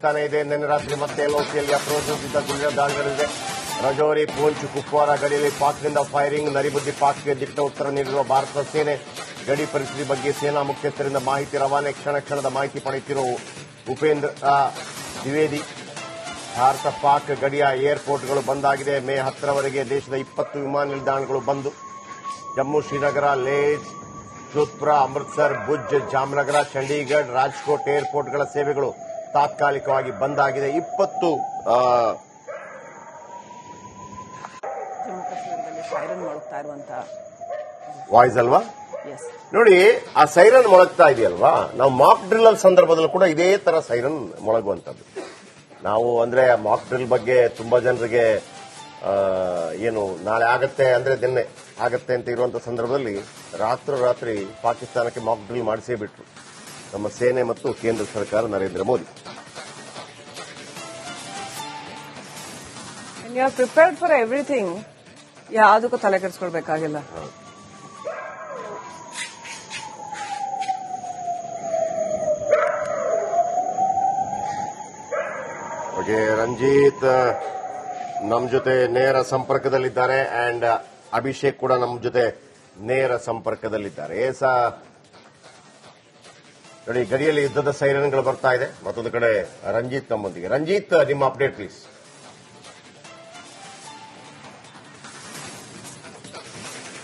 ತಾನೇ ಇದೆ. ನಿನ್ನೆ ರಾತ್ರಿ ಮತ್ತೆ ಎಲ್ಒಸಿಯಲ್ಲಿ ಅಪ್ರೋಚಿಸಿದ್ದ ಗುಂಡಿನ ದಾಳಿಗಳಿದೆ. ರಜೌರಿ, ಪೂಂಚ್, ಕುಪ್ವಾರ ಗಡಿಯಲ್ಲಿ ಪಾಕ್ನಿಂದ ಫೈರಿಂಗ್. ನರಿಬುದ್ದಿ ಪಾಕ್ಗೆ ದಿಟ್ಟ ಉತ್ತರ ನೀಡಿರುವ ಭಾರತದ ಸೇನೆ. ಗಡಿ ಪರಿಸ್ಥಿತಿ ಬಗ್ಗೆ ಸೇನಾ ಮುಖ್ಯಸ್ಥರಿಂದ ಮಾಹಿತಿ ರವಾನೆ. ಕ್ಷಣದ ಮಾಹಿತಿ ಪಡೆಯುತ್ತಿರುವ ಉಪೇಂದ್ರ ದ್ವಿವೇದಿ. ಭಾರತ ಪಾಕ್ ಗಡಿಯ ಏರ್ಪೋರ್ಟ್ಗಳು ಬಂದ್ ಆಗಿದೆ. ಮೇ 10ರವರೆಗೆ ದೇಶದ 20 ವಿಮಾನ ನಿಲ್ದಾಣಗಳು ಬಂದ್. ಜಮ್ಮು, ಶ್ರೀನಗರ, ಲೇಹ್, ಜೋಧ್ಪುರ, ಅಮೃತಸರ್, ಭುಜ್, ಜಾಮ್ನಗರ, ಚಂಡೀಗಢ, ರಾಜ್ಕೋಟ್ ಏರ್ಪೋರ್ಟ್ಗಳ ಸೇವೆಗಳು ತಾತ್ಕಾಲಿಕವಾಗಿ ಬಂದ್ ಆಗಿದೆ. 20 ಜಮ್ಮು ಕಾಶ್ಮೀರದಲ್ಲಿ ಸೈರನ್ ಮೊಳಗ್ತಾ ಇರುವಂತಹ ವಾಯ್ಸ್ ಅಲ್ವಾ ನೋಡಿ. ಆ ಸೈರನ್ ಮೊಳಗ್ತಾ ಇದೆಯಲ್ವಾ, ನಾವು ಮಾಕ್ ಡ್ರಿಲ್ ಸಂದರ್ಭದಲ್ಲೂ ಕೂಡ ಇದೇ ತರ ಸೈರನ್ ಮೊಳಗುವಂತದ್ದು. ನಾವು ಅಂದ್ರೆ ಮಾಕ್ ಡ್ರಿಲ್ ಬಗ್ಗೆ ತುಂಬಾ ಜನರಿಗೆ ಏನು ನಾಳೆ ಆಗತ್ತೆ ಅಂದ್ರೆ ನಿನ್ನೆ ಆಗತ್ತೆ ಅಂತ ಇರುವಂತ ಸಂದರ್ಭದಲ್ಲಿ ರಾತ್ರಿ ಪಾಕಿಸ್ತಾನಕ್ಕೆ ಮಾಕ್ ಡ್ರಿಲ್ ಮಾಡಿಸೇ ಬಿಟ್ರು ನಮ್ಮ ಸೇನೆ ಮತ್ತು ಕೇಂದ್ರ ಸರ್ಕಾರ Narendra Modi. You are prepared for everything. ಯಾವುದಕ್ಕೂ ತಲೆ ಕೆಡಿಸ್ಕೊಳ್ಬೇಕಾಗಿಲ್ಲ. ಓಕೆ, ರಂಜಿತ್ ನಮ್ಮ ಜೊತೆ ನೇರ ಸಂಪರ್ಕದಲ್ಲಿದ್ದಾರೆ ಅಂಡ್ ಅಭಿಷೇಕ್ ಕೂಡ ನಮ್ಮ ಜೊತೆ ನೇರ ಸಂಪರ್ಕದಲ್ಲಿದ್ದಾರೆ. ನೋಡಿ, ಗಡಿಯಲ್ಲಿ ಯುದ್ಧದ ಸೈರನ್ಗಳು ಬರ್ತಾ ಇದೆ. ಮತ್ತೊಂದು ಕಡೆ ರಂಜಿತ್ ನಮ್ಮೊಂದಿಗೆ. ರಂಜಿತ್, ನಿಮ್ಮ ಅಪ್ಡೇಟ್ ಪ್ಲೀಸ್.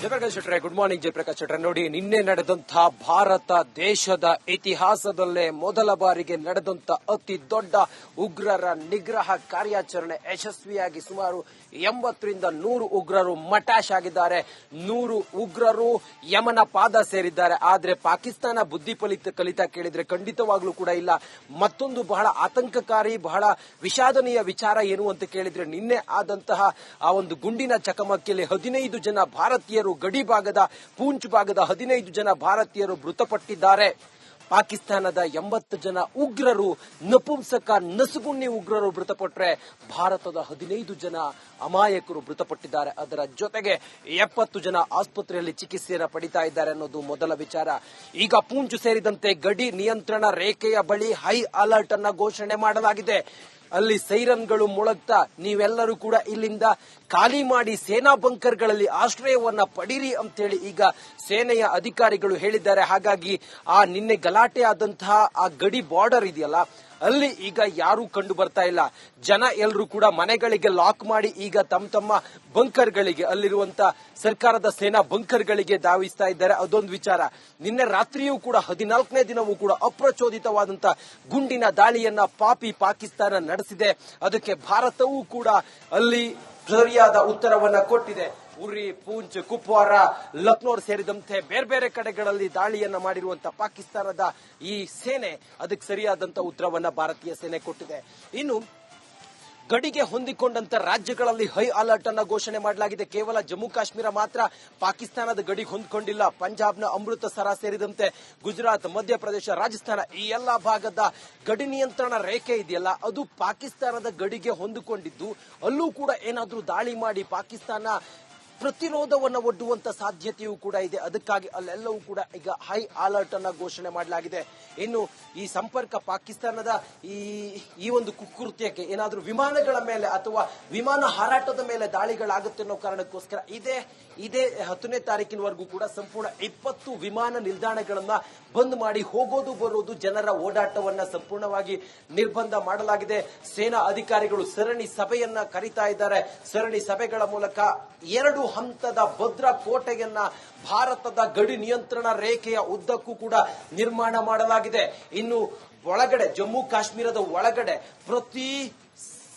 ಜಯಪ್ರಕಾಶ್ ಶೆಟ್ರೆ, ಗುಡ್ ಮಾರ್ನಿಂಗ್. ಜಯಪ್ರಕಾಶ್ ಶೆಟ್ರೆ, ನೋಡಿ, ನಿನ್ನೆ ನಡೆದಂತಹ ಭಾರತ ದೇಶದ ಇತಿಹಾಸದಲ್ಲೇ ಮೊದಲ ಬಾರಿಗೆ ನಡೆದಂತ ಅತಿ ದೊಡ್ಡ ಉಗ್ರರ ನಿಗ್ರಹ ಕಾರ್ಯಾಚರಣೆ ಯಶಸ್ವಿಯಾಗಿ ಸುಮಾರು 80ರಿಂದ 100 ಉಗ್ರರು ಮಟಾಶ್ ಆಗಿದ್ದಾರೆ. 100 ಉಗ್ರರು ಯಮನ ಪಾದ ಸೇರಿದ್ದಾರೆ. ಆದ್ರೆ ಪಾಕಿಸ್ತಾನ ಬುದ್ಧಿ ಕಲಿತಾ ಕೇಳಿದ್ರೆ ಖಂಡಿತವಾಗ್ಲೂ ಕೂಡ ಇಲ್ಲ. ಮತ್ತೊಂದು ಬಹಳ ಆತಂಕಕಾರಿ, ಬಹಳ ವಿಷಾದನೀಯ ವಿಚಾರ ಏನು ಅಂತ ಕೇಳಿದ್ರೆ, ನಿನ್ನೆ ಆದಂತಹ ಆ ಒಂದು ಗುಂಡಿನ ಚಕಮಕಿಯಲ್ಲಿ 15 ಜನ ಭಾರತೀಯರು, ಗಡಿ ಭಾಗದ ಪೂಂಚ್ ಭಾಗದ 15 ಜನ ಭಾರತೀಯರು ಮೃತಪಟ್ಟಿದ್ದಾರೆ. ಪಾಕಿಸ್ತಾನದ 80 ಜನ ಉಗ್ರರು, ನಪುಂಸಕ ನಸುಗುಣ್ಣಿ ಉಗ್ರರು ಮೃತಪಟ್ಟರೆ ಭಾರತದ 15 ಜನ ಅಮಾಯಕರು ಮೃತಪಟ್ಟಿದ್ದಾರೆ. ಅದರ ಜೊತೆಗೆ 70 ಜನ ಆಸ್ಪತ್ರೆಯಲ್ಲಿ ಚಿಕಿತ್ಸೆಯನ್ನು ಪಡಿತಾ ಇದ್ದಾರೆ ಅನ್ನೋದು ಮೊದಲ ವಿಚಾರ. ಈಗ ಪೂಂಚ್ ಸೇರಿದಂತೆ ಗಡಿ ನಿಯಂತ್ರಣ ರೇಖೆಯ ಬಳಿ ಹೈ ಅಲರ್ಟ್ ಅನ್ನ ಘೋಷಣೆ ಮಾಡಲಾಗಿದೆ. ಅಲ್ಲಿ ಸೈರನ್ಗಳು ಮೊಳಗ್ತಾ ನೀವೆಲ್ಲರೂ ಕೂಡ ಇಲ್ಲಿಂದ ಖಾಲಿ ಮಾಡಿ ಸೇನಾ ಬಂಕರ್ಗಳಲ್ಲಿ ಆಶ್ರಯವನ್ನ ಪಡೀರಿ ಅಂತೇಳಿ ಈಗ ಸೇನೆಯ ಅಧಿಕಾರಿಗಳು ಹೇಳಿದ್ದಾರೆ. ಹಾಗಾಗಿ ಆ ನಿನ್ನೆ ಗಲಾಟೆ ಆದಂತಹ ಆ ಗಡಿ ಬಾರ್ಡರ್ ಇದೆಯಲ್ಲ, ಅಲ್ಲಿ ಈಗ ಯಾರೂ ಕಂಡು ಬರ್ತಾ ಇಲ್ಲ. ಜನ ಎಲ್ಲರೂ ಕೂಡ ಮನೆಗಳಿಗೆ ಲಾಕ್ ಮಾಡಿ ಈಗ ತಮ್ಮ ಬಂಕರ್ಗಳಿಗೆ, ಅಲ್ಲಿರುವಂತ ಸರ್ಕಾರದ ಸೇನಾ ಬಂಕರ್ಗಳಿಗೆ ಧಾವಿಸ್ತಾ ಇದ್ದಾರೆ. ಅದೊಂದು ವಿಚಾರ. ನಿನ್ನೆ ರಾತ್ರಿಯೂ ಕೂಡ 14ನೇ ದಿನವೂ ಕೂಡ ಅಪ್ರಚೋದಿತವಾದಂತ ಗುಂಡಿನ ದಾಳಿಯನ್ನ ಪಾಕಿಸ್ತಾನ ನಡೆಸಿದೆ. ಅದಕ್ಕೆ ಭಾರತವೂ ಕೂಡ ಅಲ್ಲಿ ಸರಿಯಾದ ಉತ್ತರವನ್ನ ಕೊಟ್ಟಿದೆ. ಉರಿ, ಪೂಂಚ್, ಕುಪ್ವಾರ, ಲಕ್ನೋ ಸೇರಿದಂತೆ ಬೇರೆ ಬೇರೆ ಕಡೆಗಳಲ್ಲಿ ದಾಳಿಯನ್ನ ಮಾಡಿರುವಂತಹ ಪಾಕಿಸ್ತಾನದ ಈ ಸೇನೆ ಅದಕ್ಕೆ ಸರಿಯಾದಂತ ಉತ್ತರವನ್ನ ಭಾರತೀಯ ಸೇನೆ ಕೊಟ್ಟಿದೆ. ಇನ್ನು ಗಡಿಗೆ ಹೊಂದಿಕೊಂಡಂತ ರಾಜ್ಯಗಳಲ್ಲಿ ಹೈ ಅಲರ್ಟ್ ಅನ್ನ ಘೋಷಣೆ ಮಾಡಲಾಗಿದೆ. ಕೇವಲ ಜಮ್ಮು ಕಾಶ್ಮೀರ ಮಾತ್ರ ಪಾಕಿಸ್ತಾನದ ಗಡಿಗೆ ಹೊಂದಿಕೊಂಡಿಲ್ಲ. ಪಂಜಾಬ್ನ ಅಮೃತಸರ ಸೇರಿದಂತೆ ಗುಜರಾತ್, ಮಧ್ಯಪ್ರದೇಶ, ರಾಜಸ್ಥಾನ ಈ ಎಲ್ಲಾ ಭಾಗದ ಗಡಿ ನಿಯಂತ್ರಣ ರೇಖೆ ಇದೆಯಲ್ಲ, ಅದು ಪಾಕಿಸ್ತಾನದ ಗಡಿಗೆ ಹೊಂದಿಕೊಂಡಿದ್ದು ಅಲ್ಲೂ ಕೂಡ ಏನಾದ್ರೂ ದಾಳಿ ಮಾಡಿ ಪಾಕಿಸ್ತಾನ ಪ್ರತಿರೋಧವನ್ನು ಒಡ್ಡುವಂತ ಸಾಧ್ಯತೆಯೂ ಕೂಡ ಇದೆ. ಅದಕ್ಕಾಗಿ ಅಲ್ಲೆಲ್ಲವೂ ಕೂಡ ಈಗ ಹೈ ಅಲರ್ಟ್ ಅನ್ನ ಘೋಷಣೆ ಮಾಡಲಾಗಿದೆ. ಇನ್ನು ಈ ಸಂಪರ್ಕ ಪಾಕಿಸ್ತಾನದ ಈ ಒಂದು ಕುಕೃತ್ಯಕ್ಕೆ ಏನಾದ್ರೂ ವಿಮಾನಗಳ ಮೇಲೆ ಅಥವಾ ವಿಮಾನ ಹಾರಾಟದ ಮೇಲೆ ದಾಳಿಗಳಾಗುತ್ತೆ ಅನ್ನೋ ಕಾರಣಕ್ಕೋಸ್ಕರ ಇದೇ 10ನೇ ತಾರೀಕಿನವರೆಗೂ ಕೂಡ ಸಂಪೂರ್ಣ 20 ವಿಮಾನ ನಿಲ್ದಾಣಗಳನ್ನ ಬಂದ್ ಮಾಡಿ ಹೋಗೋದು ಬರೋದು ಜನರ ಓಡಾಟವನ್ನ ಸಂಪೂರ್ಣವಾಗಿ ನಿರ್ಬಂಧ ಮಾಡಲಾಗಿದೆ. ಸೇನಾ ಅಧಿಕಾರಿಗಳು ಸರಣಿ ಸಭೆಯನ್ನ ಕರೀತಾ ಇದ್ದಾರೆ. ಸರಣಿ ಸಭೆಗಳ ಮೂಲಕ 2 ಹಂತದ ಭದ್ರಾ ಕೋಟೆಯನ್ನ ಭಾರತದ ಗಡಿ ನಿಯಂತ್ರಣ ರೇಖೆಯ ಉದ್ದಕ್ಕೂ ಕೂಡ ನಿರ್ಮಾಣ ಮಾಡಲಾಗಿದೆ. ಇನ್ನು ಒಳಗಡೆ ಜಮ್ಮು ಕಾಶ್ಮೀರದ ಒಳಗಡೆ ಪ್ರತಿ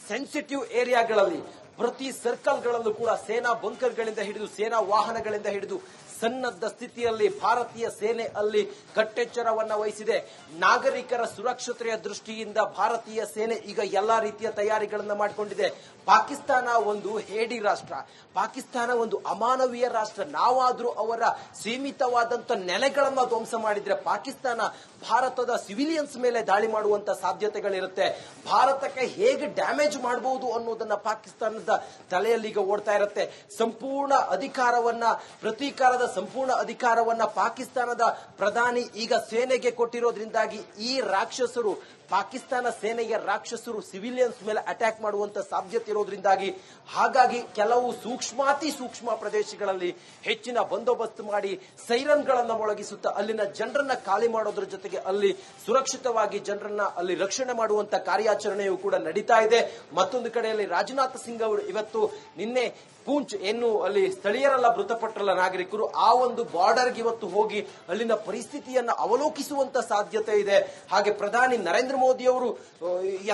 ಸೆನ್ಸಿಟಿವ್ ಏರಿಯಾಗಳಲ್ಲಿ, ಪ್ರತಿ ಸರ್ಕಲ್ಗಳಲ್ಲೂ ಕೂಡ ಸೇನಾ ಬಂಕರ್ಗಳಿಂದ ಹಿಡಿದು ಸೇನಾ ವಾಹನಗಳಿಂದ ಹಿಡಿದು ಸನ್ನದ್ಧ ಸ್ಥಿತಿಯಲ್ಲಿ ಭಾರತೀಯ ಸೇನೆ ಅಲ್ಲಿ ಕಟ್ಟೆಚ್ಚರವನ್ನ ವಹಿಸಿದೆ. ನಾಗರಿಕರ ಸುರಕ್ಷತೆಯ ದೃಷ್ಟಿಯಿಂದ ಭಾರತೀಯ ಸೇನೆ ಈಗ ಎಲ್ಲಾ ರೀತಿಯ ತಯಾರಿಗಳನ್ನ ಮಾಡಿಕೊಂಡಿದೆ. ಪಾಕಿಸ್ತಾನ ಒಂದು ಹೇಡಿ ರಾಷ್ಟ್ರ, ಪಾಕಿಸ್ತಾನ ಒಂದು ಅಮಾನವೀಯ ರಾಷ್ಟ್ರ. ನಾವಾದ್ರೂ ಅವರ ಸೀಮಿತವಾದಂತ ನೆಲೆಗಳನ್ನ ಧ್ವಂಸ ಮಾಡಿದ್ರೆ ಪಾಕಿಸ್ತಾನ ಭಾರತದ ಸಿವಿಲಿಯನ್ಸ್ ಮೇಲೆ ದಾಳಿ ಮಾಡುವಂತ ಸಾಧ್ಯತೆಗಳಿರುತ್ತೆ. ಭಾರತಕ್ಕೆ ಹೇಗೆ ಡ್ಯಾಮೇಜ್ ಮಾಡಬಹುದು ಅನ್ನೋದನ್ನ ಪಾಕಿಸ್ತಾನದ ತಲೆಯಲ್ಲಿ ಈಗ ಓಡ್ತಾ ಇರುತ್ತೆ. ಸಂಪೂರ್ಣ ಅಧಿಕಾರವನ್ನ, ಪ್ರತೀಕಾರದ ಸಂಪೂರ್ಣ ಅಧಿಕಾರವನ್ನ ಪಾಕಿಸ್ತಾನದ ಪ್ರಧಾನಿ ಈಗ ಸೇನೆಗೆ ಕೊಟ್ಟಿರೋದ್ರಿಂದಾಗಿ ಈ ರಾಕ್ಷಸರು ಪಾಕಿಸ್ತಾನ ಸೇನೆಯ ರಾಕ್ಷಸರು ಸಿವಿಲಿಯನ್ಸ್ ಮೇಲೆ ಅಟ್ಯಾಕ್ ಮಾಡುವಂತ ಸಾಧ್ಯತೆ ಇರೋದ್ರಿಂದಾಗಿ ಹಾಗಾಗಿ ಕೆಲವು ಸೂಕ್ಷ್ಮಾತಿ ಸೂಕ್ಷ್ಮ ಪ್ರದೇಶಗಳಲ್ಲಿ ಹೆಚ್ಚಿನ ಬಂದೋಬಸ್ತ್ ಮಾಡಿ ಸೈರನ್ಗಳನ್ನ ಮೊಳಗಿಸುತ್ತಾ ಅಲ್ಲಿನ ಜನರನ್ನ ಖಾಲಿ ಮಾಡೋದ್ರ ಜೊತೆಗೆ ಅಲ್ಲಿ ಸುರಕ್ಷಿತವಾಗಿ ಜನರನ್ನ ಅಲ್ಲಿ ರಕ್ಷಣೆ ಮಾಡುವಂತ ಕಾರ್ಯಾಚರಣೆಯು ಕೂಡ ನಡೀತಾ ಇದೆ. ಮತ್ತೊಂದು ಕಡೆಯಲ್ಲಿ ರಾಜನಾಥ್ ಸಿಂಗ್ ಅವರು ಇವತ್ತು ನಿನ್ನೆ ಪೂಂಚ್ ಏನು ಅಲ್ಲಿ ಸ್ಥಳೀಯರೆಲ್ಲ ಮೃತಪಟ್ಟರಲ್ಲ ನಾಗರಿಕರು, ಆ ಒಂದು ಬಾರ್ಡರ್ಗೆ ಇವತ್ತು ಹೋಗಿ ಅಲ್ಲಿನ ಪರಿಸ್ಥಿತಿಯನ್ನ ಅವಲೋಕಿಸುವಂತ ಸಾಧ್ಯತೆ ಇದೆ. ಹಾಗೆ ಪ್ರಧಾನಿ ನರೇಂದ್ರ ಮೋದಿ ಅವರು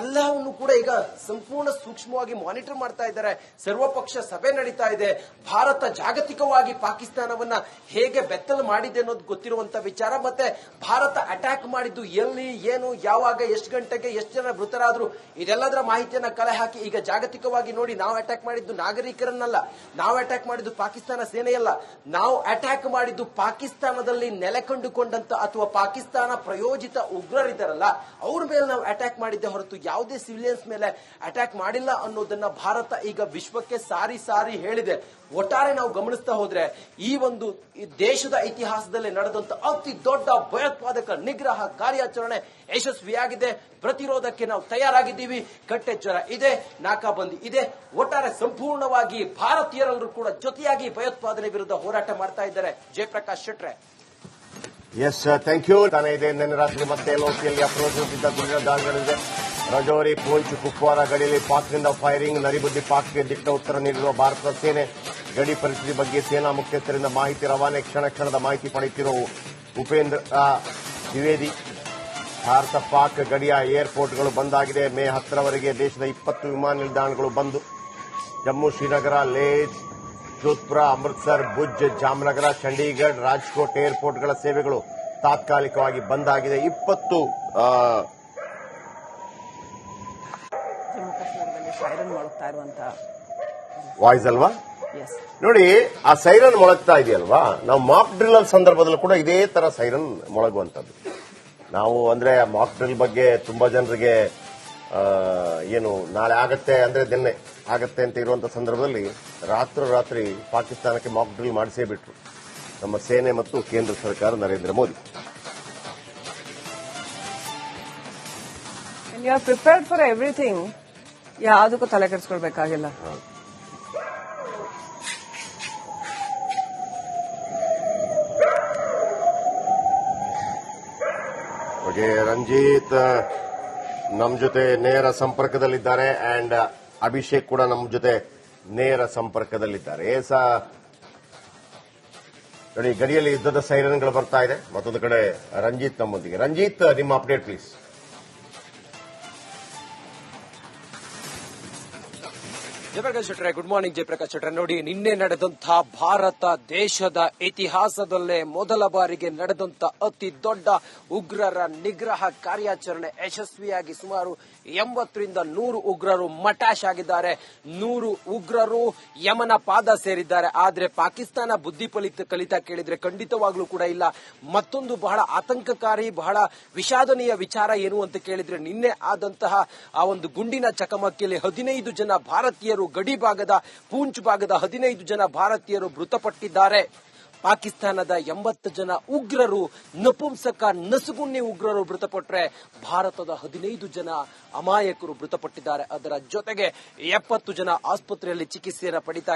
ಎಲ್ಲವನ್ನು ಕೂಡ ಈಗ ಸಂಪೂರ್ಣ ಸೂಕ್ಷ್ಮವಾಗಿ ಮಾನಿಟರ್ ಮಾಡ್ತಾ ಇದ್ದಾರೆ. ಸರ್ವಪಕ್ಷ ಸಭೆ ನಡೀತಾ ಇದೆ. ಭಾರತ ಜಾಗತಿಕವಾಗಿ ಪಾಕಿಸ್ತಾನವನ್ನ ಹೇಗೆ ಬೆತ್ತಲು ಮಾಡಿದೆ ಅನ್ನೋದು ಗೊತ್ತಿರುವಂತ ವಿಚಾರ. ಮತ್ತೆ ಭಾರತ ಅಟ್ಯಾಕ್ ಮಾಡಿದ್ದು ಎಲ್ಲಿ, ಏನು, ಯಾವಾಗ, ಎಷ್ಟು ಗಂಟೆಗೆ, ಎಷ್ಟು ಜನ ಮೃತರಾದ್ರು, ಇದೆಲ್ಲದರ ಮಾಹಿತಿಯನ್ನ ಕಲೆ ಹಾಕಿ ಈಗ ಜಾಗತಿಕವಾಗಿ ನೋಡಿ, ನಾವು ಅಟ್ಯಾಕ್ ಮಾಡಿದ್ದು ನಾಗರಿಕರನ್ನಲ್ಲ, ನಾವು ಅಟ್ಯಾಕ್ ಮಾಡಿದ್ದು ಪಾಕಿಸ್ತಾನ ಸೇನೆಯಲ್ಲ, ನಾವು ಅಟ್ಯಾಕ್ ಮಾಡಿದ್ದು ಪಾಕಿಸ್ತಾನದಲ್ಲಿ ನೆಲೆಕಂಡುಕೊಂಡಂತ ಅಥವಾ ಪಾಕಿಸ್ತಾನ ಪ್ರಯೋಜಿತ ಉಗ್ರರಿದ್ದಾರಲ್ಲ ಅವ್ರ ಮೇಲೆ ನಾವು ಅಟ್ಯಾಕ್ ಮಾಡಿದ್ದೆ ಹೊರತು ಯಾವುದೇ ಸಿವಿಲಿಯನ್ಸ್ ಮೇಲೆ ಅಟ್ಯಾಕ್ ಮಾಡಿಲ್ಲ ಅನ್ನೋದನ್ನ ಭಾರತ ಈಗ ವಿಶ್ವಕ್ಕೆ ಸಾರಿ ಸಾರಿ ಹೇಳಿದೆ. ಒಟ್ಟಾರೆ ನಾವು ಗಮನಿಸ್ತಾ ಹೋದ್ರೆ ಈ ಒಂದು ದೇಶದ ಇತಿಹಾಸದಲ್ಲಿ ನಡೆದಂತ ಅತಿ ದೊಡ್ಡ ಭಯೋತ್ಪಾದಕ ನಿಗ್ರಹ ಕಾರ್ಯಾಚರಣೆ ಯಶಸ್ವಿಯಾಗಿದೆ. ಪ್ರತಿರೋಧಕ್ಕೆ ನಾವು ತಯಾರಾಗಿದ್ದೀವಿ. ಕಟ್ಟೆಚ್ಚರ ಇದೆ, ನಾಕಾಬಂದಿ ಇದೆ. ಒಟ್ಟಾರೆ ಸಂಪೂರ್ಣವಾಗಿ ಭಾರತೀಯರೆಲ್ಲರೂ ಕೂಡ ಜೊತೆಯಾಗಿ ಭಯೋತ್ಪಾದನೆ ವಿರುದ್ಧ ಹೋರಾಟ ಮಾಡ್ತಾ ಇದ್ದಾರೆ. ಜಯಪ್ರಕಾಶ್ ಶೆಟ್ರೆ. Yes, thank you. ತಾನೇ ಇದೆ ನಿನ್ನೆ ರಾತ್ರಿ ಮತ್ತೆ ಲೋಕಿಯಲ್ಲಿ ಅಪ್ರೋಚಿಸಿದ್ದ ಗುಂಡಿನ ದಾಳಿಗಳಿದೆ. ರಜೌರಿ, ಪೂಂಚ್, ಕುಪ್ವಾರ ಗಡಿಯಲ್ಲಿ ಪಾಕ್ನಿಂದ ಫೈರಿಂಗ್, ನರಿಬುದ್ದಿ ಪಾಕ್ಗೆ ದಿಟ್ಟ ಉತ್ತರ ನೀಡಿರುವ ಭಾರತದ ಸೇನೆ. ಗಡಿ ಪರಿಸ್ಥಿತಿ ಬಗ್ಗೆ ಸೇನಾ ಮುಖ್ಯಸ್ಥರಿಂದ ಮಾಹಿತಿ ರವಾನೆ. ಕ್ಷಣ ಕ್ಷಣದ ಮಾಹಿತಿ ಪಡೆಯುತ್ತಿರುವ ಉಪೇಂದ್ರ ದ್ವಿವೇದಿ. ಭಾರತ ಪಾಕ್ ಗಡಿಯ ಏರ್ಪೋರ್ಟ್ಗಳು ಬಂದಾಗಿದೆ. ಮೇ 10ರವರೆಗೆ ದೇಶದ 20 ವಿಮಾನ ನಿಲ್ದಾಣಗಳು ಬಂದು. ಜಮ್ಮು, ಶ್ರೀನಗರ, ಲೇಹ್, ಜೋಧ್ಪುರ, ಅಮೃತ್ಸರ್, ಭುಜ್, ಜಾಮ್ನಗರ, ಚಂಡೀಗಢ, ರಾಜ್ಕೋಟ್ ಏರ್ಪೋರ್ಟ್ಗಳ ಸೇವೆಗಳು ತಾತ್ಕಾಲಿಕವಾಗಿ ಬಂದಾಗಿದೆ. 20 ಜಮ್ಮು ಕಾಶ್ಮೀರದಲ್ಲಿ ಸೈರನ್ ಮೊಳಗ್ತಾ ಇರುವಂತ ವಾಯ್ಸ್ ಅಲ್ವಾ ನೋಡಿ. ಆ ಸೈರನ್ ಮೊಳಗ್ತಾ ಇದೆಯಲ್ವಾ, ನಾವು ಮಾಕ್ ಡ್ರಿಲ್ ಸಂದರ್ಭದಲ್ಲೂ ಕೂಡ ಇದೇ ತರ ಸೈರನ್ ಮೊಳಗುವಂತದ್ದು. ನಾವು ಅಂದ್ರೆ ಮಾಕ್ ಡ್ರಿಲ್ ಬಗ್ಗೆ ತುಂಬಾ ಜನರಿಗೆ ಏನು ನಾಳೆ ಆಗತ್ತೆ ಅಂದ್ರೆ ನಿನ್ನೆ ಆಗತ್ತೆ ಅಂತ ಇರುವಂತ ಸಂದರ್ಭದಲ್ಲಿ ರಾತ್ರಿ ಪಾಕಿಸ್ತಾನಕ್ಕೆ ಮಾಕ್ ಡ್ರಿಲ್ ಮಾಡಿಸೇ ಬಿಟ್ರು ನಮ್ಮ ಸೇನೆ ಮತ್ತು ಕೇಂದ್ರ ಸರ್ಕಾರ Narendra Modi. You are prepared for everything. ಯಾವುದಕ್ಕೂ ತಲೆ ಕೆಡಿಸ್ಕೊಳ್ಬೇಕಾಗಿಲ್ಲ. ಓಕೆ, ರಂಜಿತ್ ನಮ್ಮ ಜೊತೆ ನೇರ ಸಂಪರ್ಕದಲ್ಲಿದ್ದಾರೆ ಅಂಡ್ ಅಭಿಷೇಕ್ ಕೂಡ ನಮ್ಮ ಜೊತೆ ನೇರ ಸಂಪರ್ಕದಲ್ಲಿದ್ದಾರೆ. ನೋಡಿ, ಗಡಿಯಲ್ಲಿ ಯುದ್ಧದ ಸೈರನ್ಗಳು ಬರ್ತಾ ಇದೆ. ಮತ್ತೊಂದು ಕಡೆ ರಂಜಿತ್ ನಮ್ಮೊಂದಿಗೆ. ರಂಜಿತ್, ನಿಮ್ಮ ಅಪ್ಡೇಟ್ ಪ್ಲೀಸ್. ಜಯಪ್ರಕಾಶ್ ಶೆಟ್ರೆ, ಗುಡ್ ಮಾರ್ನಿಂಗ್. ಜಯಪ್ರಕಾಶ್ ಶೆಟ್ರೆ, ನೋಡಿ ನಿನ್ನೆ ನಡೆದಂತಹ ಭಾರತ ದೇಶದ ಇತಿಹಾಸದಲ್ಲೇ ಮೊದಲ ಬಾರಿಗೆ ನಡೆದಂತ ಅತಿ ದೊಡ್ಡ ಉಗ್ರರ ನಿಗ್ರಹ ಕಾರ್ಯಾಚರಣೆ ಯಶಸ್ವಿಯಾಗಿ ಸುಮಾರು 80ರಿಂದ 100 ಉಗ್ರರು ಮಟಾಶ್ ಆಗಿದ್ದಾರೆ. 100 ಉಗ್ರರು ಯಮನ ಪಾದ ಸೇರಿದ್ದಾರೆ. ಆದ್ರೆ ಪಾಕಿಸ್ತಾನ ಬುದ್ಧಿ ಕಲಿತಾ ಕೇಳಿದ್ರೆ ಖಂಡಿತವಾಗ್ಲೂ ಕೂಡ ಇಲ್ಲ. ಮತ್ತೊಂದು ಬಹಳ ಆತಂಕಕಾರಿ, ಬಹಳ ವಿಷಾದನೀಯ ವಿಚಾರ ಏನು ಅಂತ ಕೇಳಿದ್ರೆ, ನಿನ್ನೆ ಆದಂತಹ ಆ ಒಂದು ಗುಂಡಿನ ಚಕಮಕಿಯಲ್ಲಿ 15 ಜನ ಭಾರತೀಯರು, ಗಡಿ ಭಾಗದ ಪೂಂಚ್ ಭಾಗದ 15 ಜನ ಭಾರತೀಯರು ಮೃತಪಟ್ಟಿದ್ದಾರೆ. ಪಾಕಿಸ್ತಾನದ 80 ಜನ ಉಗ್ರರು, ನಪುಂಸಕ ನಸುಗುನ್ನಿ ಉಗ್ರರು ಮೃತಪಟ್ಟರೆ ಭಾರತದ 15 ಜನ ಅಮಾಯಕರು ಮೃತಪಟ್ಟಿದ್ದಾರೆ. ಅದರ ಜೊತೆಗೆ 70 ಜನ ಆಸ್ಪತ್ರೆಯಲ್ಲಿ ಚಿಕಿತ್ಸೆಯನ್ನು ಪಡಿತಾ